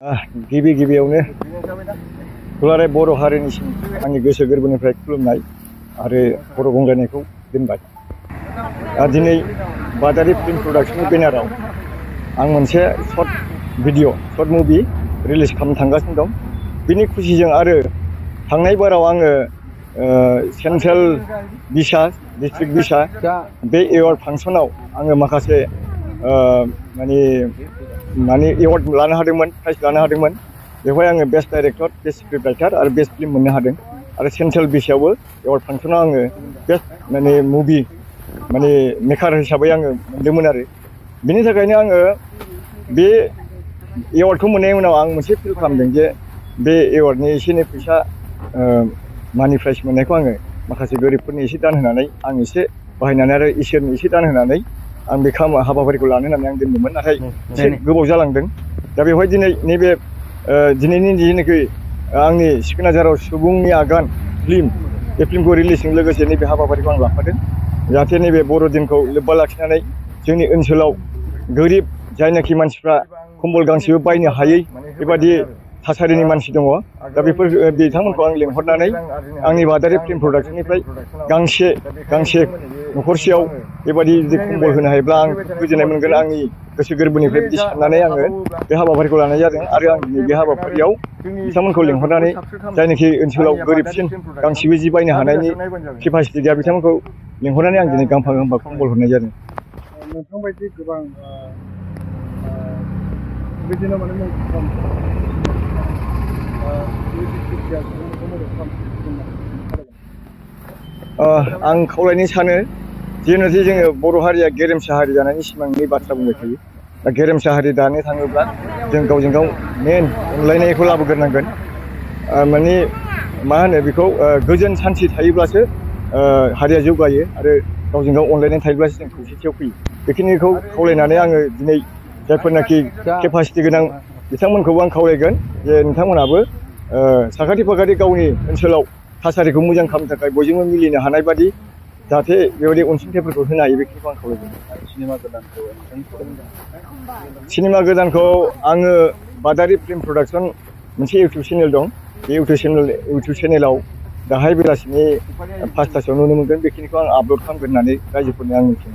गिबियावनो दुलाराय बर' हारिनिसिम आंनि गोसो गोरबोनिफ्राय खुलुमनाय आरो बर' रंजानायखौ दोनबाय। दिनै बादारि फिल्म प्रडाक्शननि बेनाराव आं मोनसे सर्ट मुभि रिलिज खालामनो थांगासिनो दं। बिनि खुसिजों आरो थांनाय बाराव आङो सेन्ट्रेल बिसा डिस्ट्रिक्ट बिसा बे एवार्ड फांसनाव आङो माखासे माने एवार्ड लानो हादोंमोन, प्राइज लानो हादोंमोन। बेवहाय आङो best director, best script writer आरो बेस्ट फिल्म मोननो हादों। आरो सेन्ट्रेल बिसायावबो एवार्ड फांसनाव आङो बेस्ट मुभि मेकार हिसाबै आङो मोनदोंमोन आरो बिनि थाखायनो आङो बे एवार्डखौ मोननायनि उनाव आं मोनसे फिल खालामदों जे बे एवार्डनि एसे एनै फैसा मानि प्राइज मोननायखौ आङो माखासे गोरिबफोरनि एसे दान होनानै आं एसे बाहायनानै आरो इसोरनि एसे दान होनानै आं बे हाबाफारिखौ लानो होननानै आं दोनदोंमोन। नाथाय एसे गोबाव जालांदों। दा बेवहाय दिनै नैबे दिनैनि जेनाखि आंनि सिखोनाझाराव सुबुंनि आगान फिल्म, बे फिल्मखौ रिलिजजों लोगोसे नैबे हाबाफारिखौ आं लाफादों। जाहाथे नैबे बर' दिनखौ लोब्बा लाखिनानै जोंनि ओनसोलाव गोरिब जायनाखि मानसिफ्रा कम्बल गांसेबो बायनो हायै बेबादि थासारिनि मानसि दङ। दा बेफोर बिथांमोनखौ आं लेंहरनानै आंनि बादारि फिल्म प्रडाक्शननिफ्राय गांसे न'खरसेयाव बेबादि जुदि कम्बल होनो हायोब्ला आं गोजोननाय मोनगोन। आंनि गोसो गोरबोनिफ्राय बिदि साननानै आङो बे हाबाफारिखौ लानाय जादों। आरो आं दिनै बे हाबाफारियाव बिथांमोनखौ लेंहरनानै जायनाखि ओनसोलाव गोरिबसिन गांसेबो जि बायनो हानायनि केपासिटि गैया बिथांमोनखौ लेंहरनानै आं दिनै गांफा कम्बल हरनाय जादों। नोंथांबायदि गोबां बिदिनो आं खावलायनो सानो जेनोखि जोङो बर' हारिया गेरेमसा हारि जानायनि सिमांनि बाथ्रा बुंबाय थायो। दा गेरेमसा हारि दानो थाङोब्ला जों गावजों गाव मेन अनलायनायखौ लाबोग्रोनांगोन। मा होनो बेखौ गोजोन सान्थि थायोब्लासो हारिया जौगायो आरो गावजों गाव अनलायनाय थायोब्लासो जों खौसेथियाव फैयो। बेखिनिखौ खावलायनानै आङो दिनै जायफोरनाखि केपासिटि गोनां बिथांमोनखौबो आं खावलायगोन जे नोंथांमोनाबो साखाथि फाखाथि गावनि ओनसोलाव थासारिखौ मोजां खालामनो थाखाय बयजोंबो मिलिनो हानाय बादि जाहाथे बेबायदि अनसुंथाइफोरखौ होनो हायो बेखिनिखौ आं खावलायगोन। सिनेमा गोदानखौ आङो बादारि फिल्म प्रडाक्शन मोनसे इउटुब चेनेल दं। बे इउटुब चेनेलाव दाहाय बेलासिनि 5टासोआव नुनो मोनगोन। बेखिनिखौ आं आपल'ड खालामगोन होननानै रायजोफोरनो आं मिथियो।